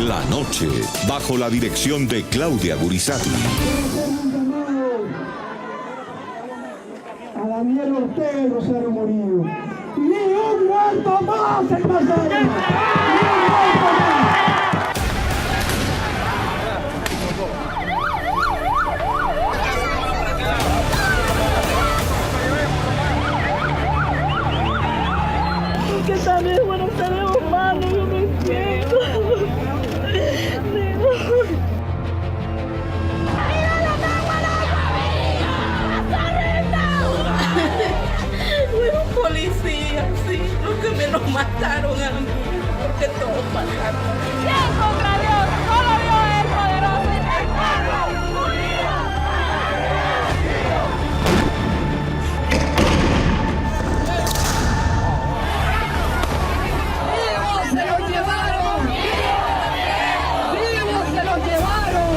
La noche, bajo la dirección de Claudia Gurizati. A Daniel Ortega y Rosario Murillo. ¡Ni un muerto más en Masaya! ¡Ni un muerto más! Que también, bueno, tenemos manos, yo no entiendo. Fue un policía, sí, los que me los mataron a mí, porque todos pasaron. ¿Quién contra Dios? Solo Dios es poderoso y el pueblo unido. ¡Vivos se los llevaron! ¡Vivos se los llevaron!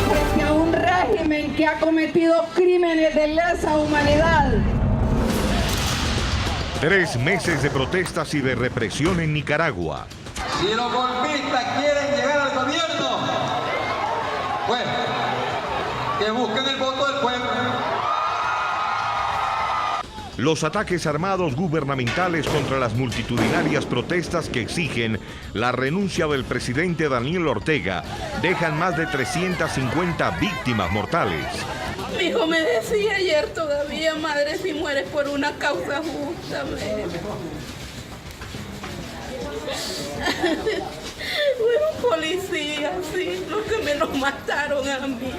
Frente a un régimen que ha cometido crímenes de lesa humanidad. 3 meses de protestas y de represión en Nicaragua. Si los golpistas quieren llegar al gobierno, bueno, que busquen el voto del pueblo. Los ataques armados gubernamentales contra las multitudinarias protestas que exigen la renuncia del presidente Daniel Ortega dejan más de 350 víctimas mortales. Mi hijo me decía ayer todavía, madre, si mueres por una causa justa. Fue un policía, sí, los que me los mataron a mí.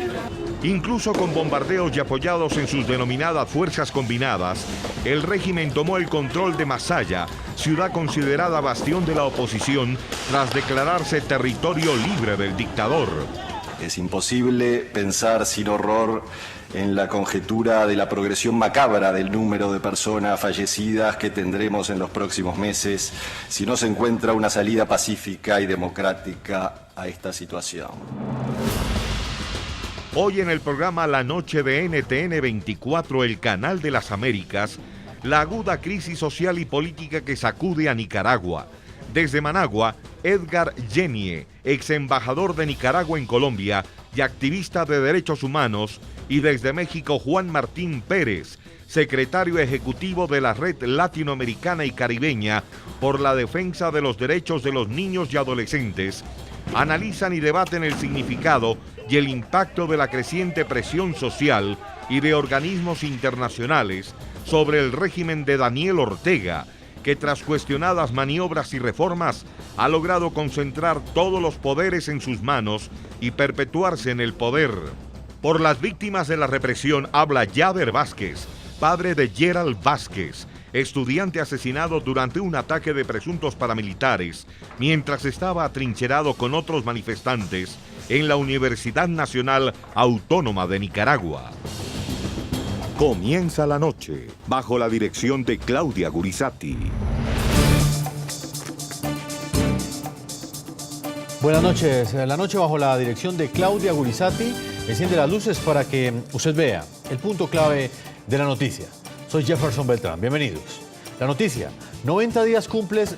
Incluso con bombardeos y apoyados en sus denominadas fuerzas combinadas, el régimen tomó el control de Masaya, ciudad considerada bastión de la oposición, tras declararse territorio libre del dictador. Es imposible pensar sin horror en la conjetura de la progresión macabra del número de personas fallecidas que tendremos en los próximos meses si no se encuentra una salida pacífica y democrática a esta situación. Hoy en el programa La Noche de NTN 24, el canal de las Américas, la aguda crisis social y política que sacude a Nicaragua. Desde Managua, Edgar Yenie, ex embajador de Nicaragua en Colombia y activista de derechos humanos, y desde México, Juan Martín Pérez, secretario ejecutivo de la Red Latinoamericana y Caribeña por la Defensa de los Derechos de los Niños y Adolescentes, analizan y debaten el significado y el impacto de la creciente presión social y de organismos internacionales sobre el régimen de Daniel Ortega, que tras cuestionadas maniobras y reformas ha logrado concentrar todos los poderes en sus manos y perpetuarse en el poder. Por las víctimas de la represión habla Yader Vázquez, padre de Gerald Vázquez, estudiante asesinado durante un ataque de presuntos paramilitares mientras estaba atrincherado con otros manifestantes en la Universidad Nacional Autónoma de Nicaragua. Comienza la noche, bajo la dirección de Claudia Gurizati. Buenas noches. La noche bajo la dirección de Claudia Gurizati enciende las luces para que usted vea el punto clave de la noticia. Soy Jefferson Beltrán. Bienvenidos. La noticia: 90 días cumplen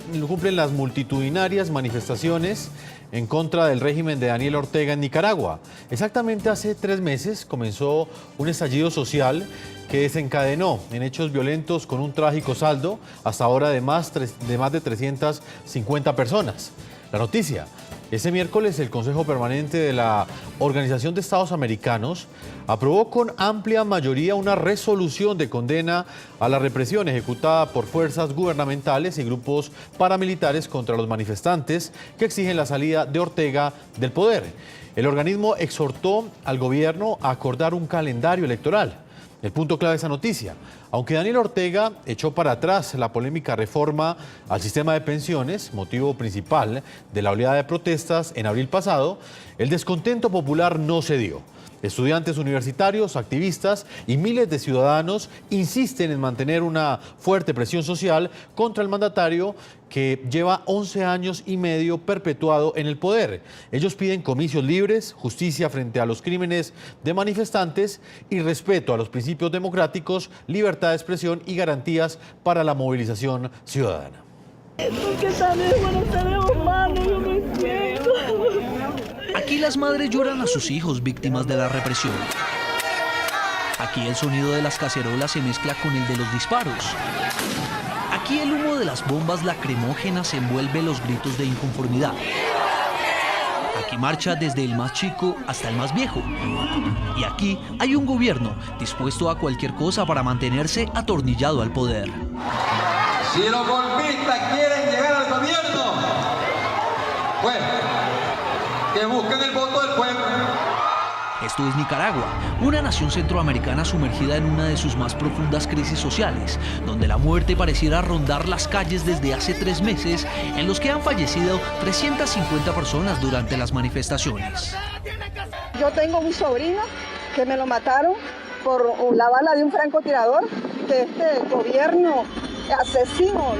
las multitudinarias manifestaciones en contra del régimen de Daniel Ortega en Nicaragua. Exactamente hace 3 meses comenzó un estallido social que desencadenó en hechos violentos con un trágico saldo, hasta ahora de más de 350 personas. La noticia: este miércoles el Consejo Permanente de la Organización de Estados Americanos aprobó con amplia mayoría una resolución de condena a la represión ejecutada por fuerzas gubernamentales y grupos paramilitares contra los manifestantes que exigen la salida de Ortega del poder. El organismo exhortó al gobierno a acordar un calendario electoral. El punto clave de esa noticia: aunque Daniel Ortega echó para atrás la polémica reforma al sistema de pensiones, motivo principal de la oleada de protestas en abril pasado, el descontento popular no cedió. Estudiantes universitarios, activistas y miles de ciudadanos insisten en mantener una fuerte presión social contra el mandatario que lleva 11 años y medio perpetuado en el poder. Ellos piden comicios libres, justicia frente a los crímenes de manifestantes y respeto a los principios democráticos, libertad de expresión y garantías para la movilización ciudadana. Porque también bueno seres humanos, yo me siento. Aquí las madres lloran a sus hijos víctimas de la represión. Aquí el sonido de las cacerolas se mezcla con el de los disparos. Aquí el humo de las bombas lacrimógenas envuelve los gritos de inconformidad. Aquí marcha desde el más chico hasta el más viejo. Y aquí hay un gobierno dispuesto a cualquier cosa para mantenerse atornillado al poder. Si los golpistas quieren llegar al gobierno, bueno, que busquen el voto del pueblo. Esto es Nicaragua, una nación centroamericana sumergida en una de sus más profundas crisis sociales, donde la muerte pareciera rondar las calles desde hace 3 meses, en los que han fallecido 350 personas durante las manifestaciones. Yo tengo un sobrino que me lo mataron por la bala de un francotirador, que este gobierno asesino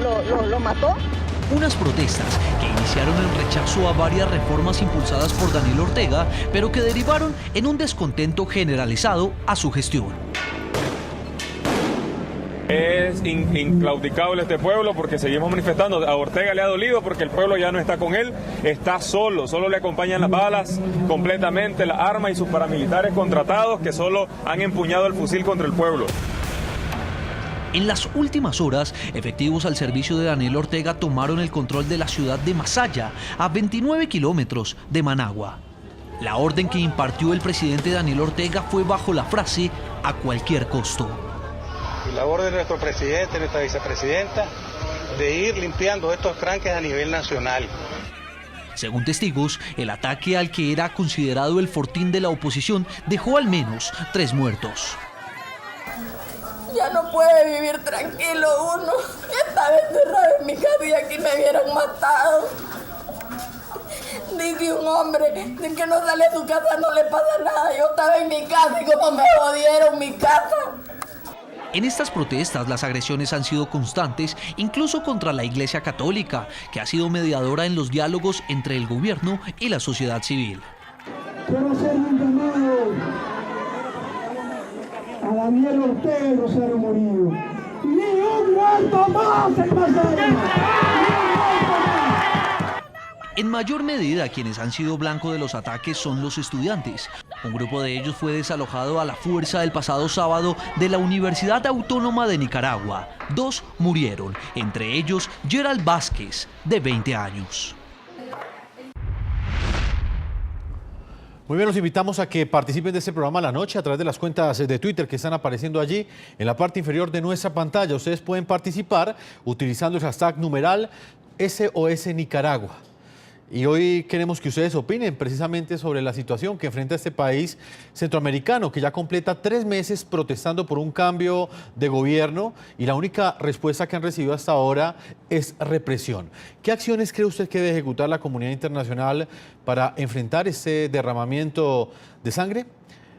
lo mató. Unas protestas que iniciaron en rechazo a varias reformas impulsadas por Daniel Ortega, pero que derivaron en un descontento generalizado a su gestión. Es inclaudicable este pueblo porque seguimos manifestando. A Ortega le ha dolido porque el pueblo ya no está con él, está solo le acompañan las balas completamente, las armas y sus paramilitares contratados que solo han empuñado el fusil contra el pueblo. En las últimas horas, efectivos al servicio de Daniel Ortega tomaron el control de la ciudad de Masaya, a 29 kilómetros de Managua. La orden que impartió el presidente Daniel Ortega fue bajo la frase "a cualquier costo". Y la orden de nuestro presidente, nuestra vicepresidenta, de ir limpiando estos tranques a nivel nacional. Según testigos, el ataque al que era considerado el fortín de la oposición dejó al menos 3 muertos. Ya no puede vivir tranquilo uno. Estaba encerrado en mi casa y aquí me hubieran matado. Dice un hombre de que no sale de su casa no le pasa nada. Yo estaba en mi casa y como me jodieron mi casa. En estas protestas las agresiones han sido constantes, incluso contra la Iglesia Católica, que ha sido mediadora en los diálogos entre el gobierno y la sociedad civil. Quiero hacer un llamado a Daniel Ortega y Rosario Murillo. ¡Ni un muerto más en Masaya! En mayor medida, quienes han sido blanco de los ataques son los estudiantes. Un grupo de ellos fue desalojado a la fuerza el pasado sábado de la Universidad Autónoma de Nicaragua. 2 murieron, entre ellos Gerald Vázquez, de 20 años. Muy bien, los invitamos a que participen de este programa a la noche a través de las cuentas de Twitter que están apareciendo allí en la parte inferior de nuestra pantalla. Ustedes pueden participar utilizando el hashtag numeral SOS Nicaragua. Y hoy queremos que ustedes opinen precisamente sobre la situación que enfrenta este país centroamericano, que ya completa 3 meses protestando por un cambio de gobierno y la única respuesta que han recibido hasta ahora es represión. ¿Qué acciones cree usted que debe ejecutar la comunidad internacional para enfrentar este derramamiento de sangre?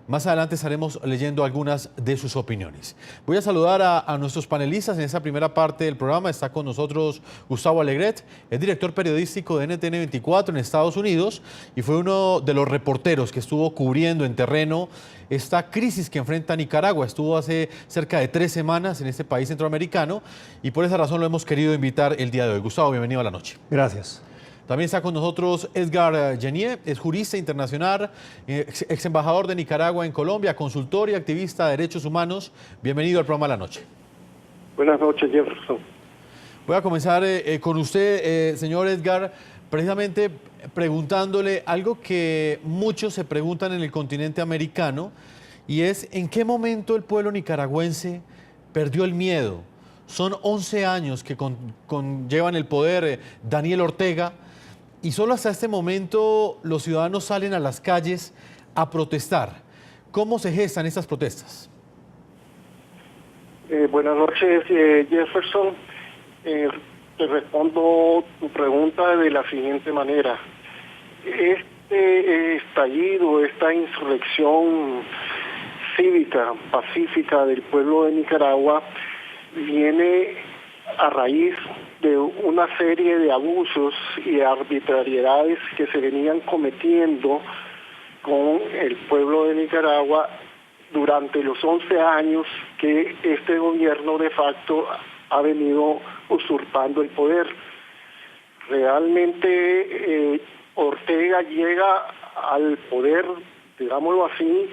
Más adelante estaremos leyendo algunas de sus opiniones. Voy a saludar a nuestros panelistas en esta primera parte del programa. Está con nosotros Gustavo Alegret, es director periodístico de NTN 24 en Estados Unidos y fue uno de los reporteros que estuvo cubriendo en terreno esta crisis que enfrenta Nicaragua. Estuvo hace cerca de 3 semanas en este país centroamericano y por esa razón lo hemos querido invitar el día de hoy. Gustavo, bienvenido a la noche. Gracias. También está con nosotros Edgar Janier, es jurista internacional, ex embajador de Nicaragua en Colombia, consultor y activista de derechos humanos. Bienvenido al programa La Noche. Buenas noches, Jefferson. Voy a comenzar con usted, señor Edgar, precisamente preguntándole algo que muchos se preguntan en el continente americano, y es ¿en qué momento el pueblo nicaragüense perdió el miedo? Son 11 años que conllevan el poder Daniel Ortega, y solo hasta este momento los ciudadanos salen a las calles a protestar. ¿Cómo se gestan estas protestas? Buenas noches, Jefferson. Te respondo tu pregunta de la siguiente manera. Este estallido, esta insurrección cívica, pacífica del pueblo de Nicaragua viene a raíz de una serie de abusos y arbitrariedades que se venían cometiendo con el pueblo de Nicaragua durante los 11 años que este gobierno de facto ha venido usurpando el poder. Realmente Ortega llega al poder, digámoslo así,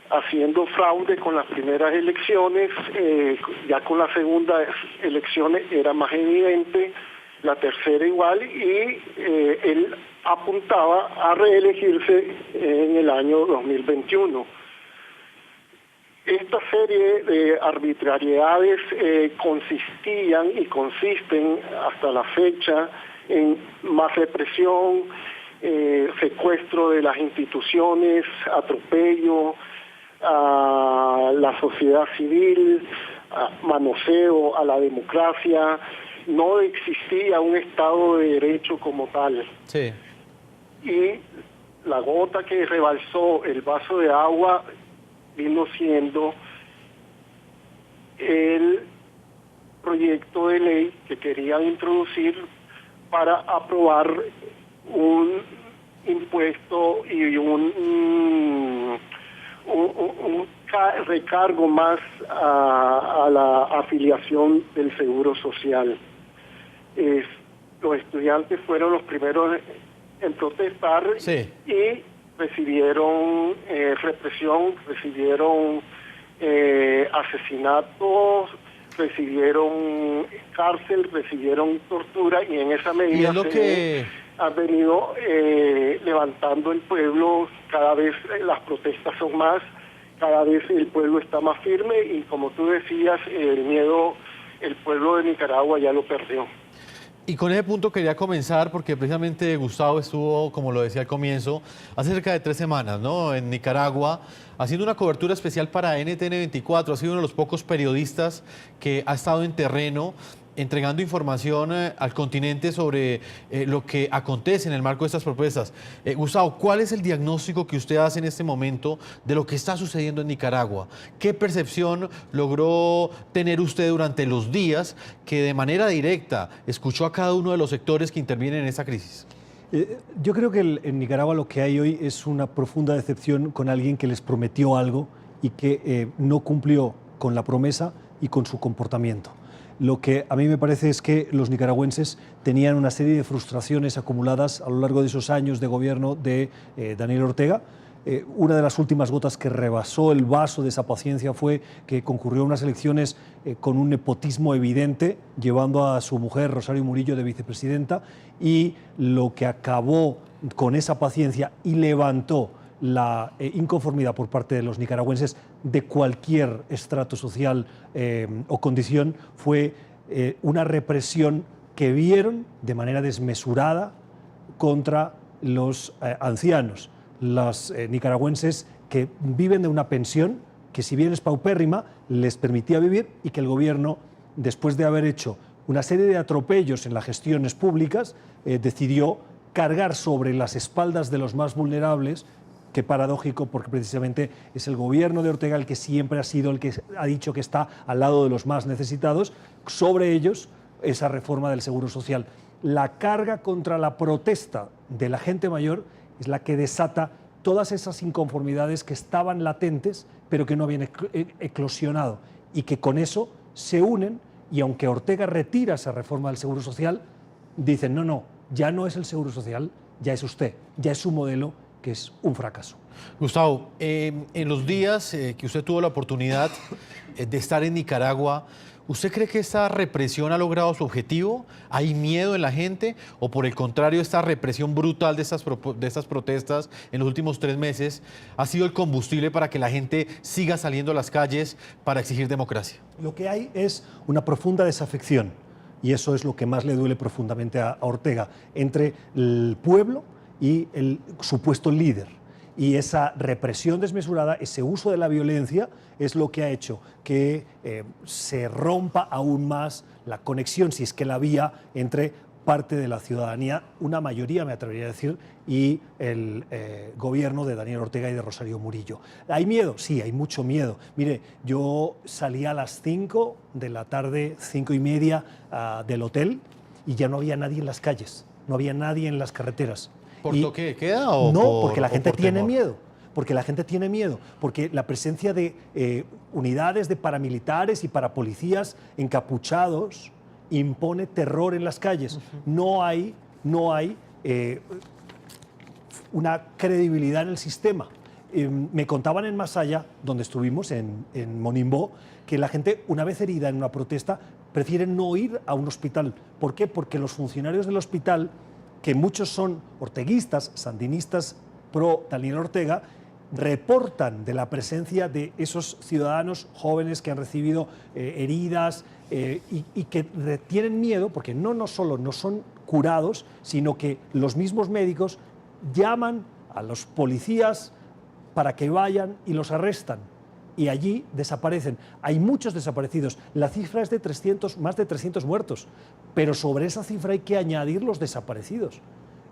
haciendo fraude con las primeras elecciones, ya con las segundas elecciones era más evidente, la tercera igual, y él apuntaba a reelegirse en el año 2021. Esta serie de arbitrariedades consistían y consisten hasta la fecha en más represión, secuestro de las instituciones, atropello a la sociedad civil, manoseo a la democracia. No existía un Estado de Derecho como tal. Sí. Y la gota que rebalsó el vaso de agua vino siendo el proyecto de ley que querían introducir para aprobar un impuesto y un recargo más a la afiliación del Seguro Social. Los estudiantes fueron los primeros en protestar, sí, y recibieron represión, recibieron asesinatos, recibieron cárcel, recibieron tortura, y en esa medida ha venido levantando el pueblo. Cada vez las protestas son más, cada vez el pueblo está más firme, y como tú decías, el miedo, el pueblo de Nicaragua ya lo perdió. Y con ese punto quería comenzar porque precisamente Gustavo estuvo, como lo decía al comienzo, hace cerca de 3 semanas, ¿no?, en Nicaragua, haciendo una cobertura especial para NTN 24. Ha sido uno de los pocos periodistas que ha estado en terreno entregando información al continente sobre lo que acontece en el marco de estas propuestas. Gustavo, ¿cuál es el diagnóstico que usted hace en este momento de lo que está sucediendo en Nicaragua? ¿Qué percepción logró tener usted durante los días que de manera directa escuchó a cada uno de los sectores que intervienen en esta crisis? Yo creo que en Nicaragua lo que hay hoy es una profunda decepción con alguien que les prometió algo y que no cumplió con la promesa y con su comportamiento. Lo que a mí me parece es que los nicaragüenses tenían una serie de frustraciones acumuladas a lo largo de esos años de gobierno de Daniel Ortega. Una de las últimas gotas que rebasó el vaso de esa paciencia fue que concurrió a unas elecciones con un nepotismo evidente, llevando a su mujer, Rosario Murillo, de vicepresidenta, y lo que acabó con esa paciencia y levantó la inconformidad por parte de los nicaragüenses de cualquier estrato social o condición fue una represión que vieron de manera desmesurada contra los ancianos, los nicaragüenses que viven de una pensión que, si bien es paupérrima, les permitía vivir, y que el gobierno, después de haber hecho una serie de atropellos en las gestiones públicas, decidió cargar sobre las espaldas de los más vulnerables. Qué paradójico, porque precisamente es el gobierno de Ortega el que siempre ha sido el que ha dicho que está al lado de los más necesitados. Sobre ellos, esa reforma del Seguro Social. La carga contra la protesta de la gente mayor es la que desata todas esas inconformidades que estaban latentes, pero que no habían eclosionado, y que con eso se unen, y aunque Ortega retira esa reforma del Seguro Social, dicen, no, ya no es el Seguro Social, ya es usted, ya es su modelo, que es un fracaso. Gustavo, en los días que usted tuvo la oportunidad de estar en Nicaragua, ¿usted cree que esta represión ha logrado su objetivo? ¿Hay miedo en la gente? ¿O por el contrario, esta represión brutal de estas protestas en los últimos 3 meses ha sido el combustible para que la gente siga saliendo a las calles para exigir democracia? Lo que hay es una profunda desafección, y eso es lo que más le duele profundamente a Ortega, entre el pueblo y el supuesto líder. Y esa represión desmesurada, ese uso de la violencia, es lo que ha hecho que se rompa aún más la conexión, si es que la había, entre parte de la ciudadanía, una mayoría, me atrevería a decir, y el gobierno de Daniel Ortega y de Rosario Murillo. ¿Hay miedo? Sí, hay mucho miedo. Mire, yo salí a las 5 de la tarde, 5:30 del hotel, y ya no había nadie en las calles, no había nadie en las carreteras. ¿Por toque de queda o no? Porque la gente tiene miedo. Porque la gente tiene miedo. Porque la presencia de unidades de paramilitares y parapolicías encapuchados impone terror en las calles. No hay no hay una credibilidad en el sistema. Me contaban en Masaya, donde estuvimos, en Monimbó, que la gente, una vez herida en una protesta, prefiere no ir a un hospital. ¿Por qué? Porque los funcionarios del hospital, que muchos son orteguistas, sandinistas pro Daniel Ortega, reportan de la presencia de esos ciudadanos jóvenes que han recibido heridas y que tienen miedo, porque no solo no son curados, sino que los mismos médicos llaman a los policías para que vayan y los arrestan. Y allí desaparecen. Hay muchos desaparecidos. La cifra es de más de 300 muertos. Pero sobre esa cifra hay que añadir los desaparecidos.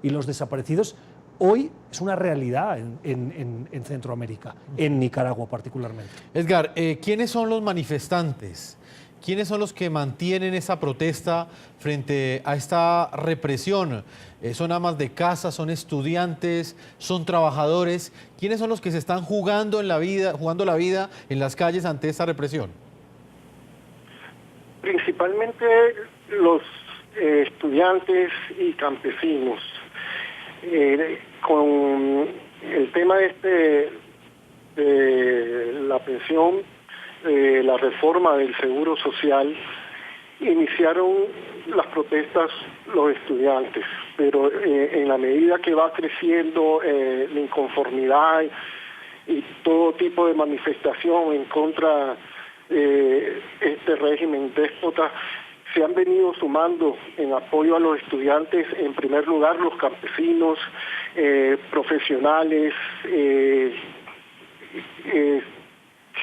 Y los desaparecidos hoy es una realidad en Centroamérica, en Nicaragua particularmente. Edgar, ¿quiénes son los manifestantes? ¿Quiénes son los que mantienen esa protesta frente a esta represión? ¿Son amas de casa, son estudiantes, son trabajadores? ¿Quiénes son los que se están jugando la vida en las calles ante esta represión? Principalmente los estudiantes y campesinos. Con el tema de la pensión, la reforma del seguro social, iniciaron las protestas los estudiantes, pero en la medida que va creciendo la inconformidad y todo tipo de manifestación en contra de este régimen déspota, se han venido sumando en apoyo a los estudiantes, en primer lugar los campesinos, profesionales,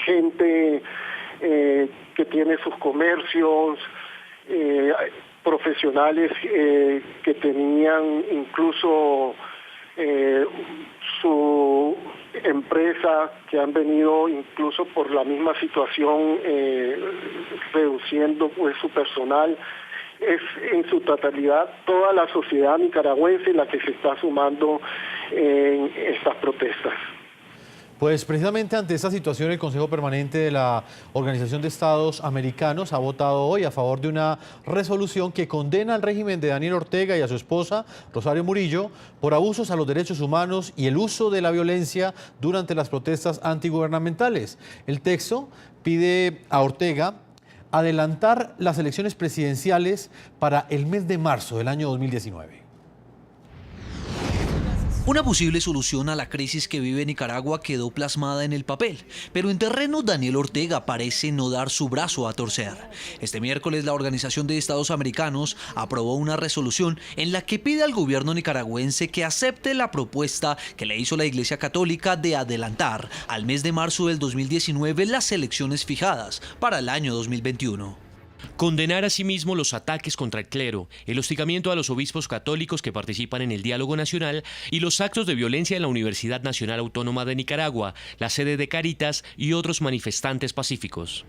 gente que tiene sus comercios, profesionales que tenían incluso su empresa, que han venido incluso por la misma situación reduciendo pues su personal. Es en su totalidad toda la sociedad nicaragüense la que se está sumando en estas protestas. Pues precisamente ante esta situación el Consejo Permanente de la Organización de Estados Americanos ha votado hoy a favor de una resolución que condena al régimen de Daniel Ortega y a su esposa, Rosario Murillo, por abusos a los derechos humanos y el uso de la violencia durante las protestas antigubernamentales. El texto pide a Ortega adelantar las elecciones presidenciales para el mes de marzo del año 2019. Una posible solución a la crisis que vive Nicaragua quedó plasmada en el papel, pero en terreno Daniel Ortega parece no dar su brazo a torcer. Este miércoles la Organización de Estados Americanos aprobó una resolución en la que pide al gobierno nicaragüense que acepte la propuesta que le hizo la Iglesia Católica de adelantar al mes de marzo del 2019 las elecciones fijadas para el año 2021. Condenar asimismo los ataques contra el clero, el hostigamiento a los obispos católicos que participan en el diálogo nacional y los actos de violencia en la Universidad Nacional Autónoma de Nicaragua, la sede de Caritas y otros manifestantes pacíficos.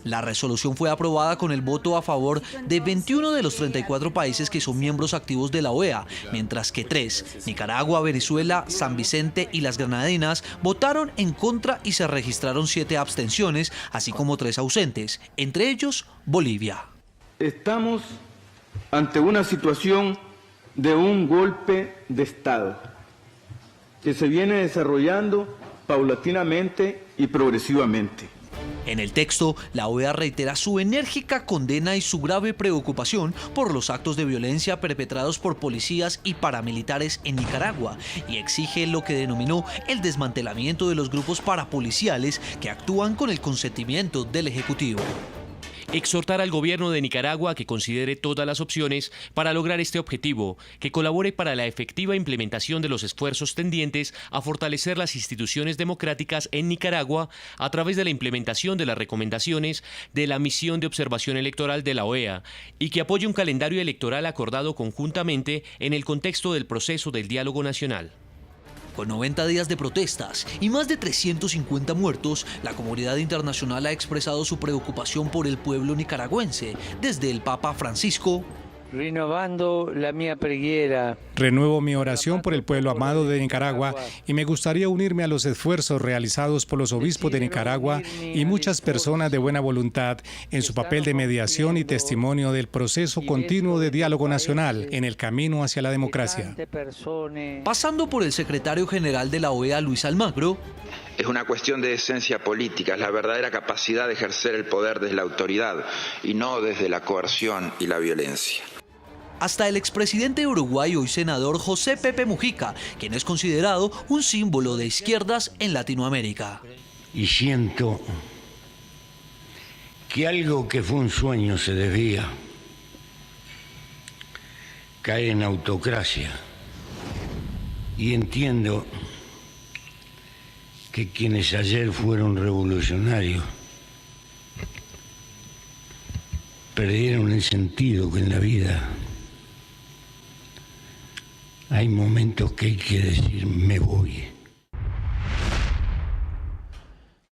La resolución fue aprobada con el voto a favor de 21 de los 34 países que son miembros activos de la OEA, mientras que 3, Nicaragua, Venezuela, San Vicente y las Granadinas, votaron en contra y se registraron 7 abstenciones, así como 3 ausentes, entre ellos Bolivia. Estamos ante una situación de un golpe de Estado que se viene desarrollando paulatinamente y progresivamente. En el texto, la OEA reitera su enérgica condena y su grave preocupación por los actos de violencia perpetrados por policías y paramilitares en Nicaragua y exige lo que denominó el desmantelamiento de los grupos parapoliciales que actúan con el consentimiento del Ejecutivo. Exhortar al gobierno de Nicaragua a que considere todas las opciones para lograr este objetivo, que colabore para la efectiva implementación de los esfuerzos tendientes a fortalecer las instituciones democráticas en Nicaragua a través de la implementación de las recomendaciones de la Misión de Observación Electoral de la OEA y que apoye un calendario electoral acordado conjuntamente en el contexto del proceso del diálogo nacional. Con 90 días de protestas y más de 350 muertos, la comunidad internacional ha expresado su preocupación por el pueblo nicaragüense, desde el Papa Francisco. Renovando la mía preghiera. Renuevo mi oración por el pueblo amado de Nicaragua y me gustaría unirme a los esfuerzos realizados por los obispos de Nicaragua y muchas personas de buena voluntad en su papel de mediación y testimonio del proceso continuo de diálogo nacional en el camino hacia la democracia. Pasando por el secretario general de la OEA, Luis Almagro. Es una cuestión de esencia política, es la verdadera capacidad de ejercer el poder desde la autoridad y no desde la coerción y la violencia. Hasta el expresidente de Uruguay, hoy senador José Pepe Mujica, quien es considerado un símbolo de izquierdas en Latinoamérica. Y siento que algo que fue un sueño se desvía, cae en autocracia. Y entiendo que quienes ayer fueron revolucionarios perdieron el sentido que en la vida hay momentos que hay que decir me voy.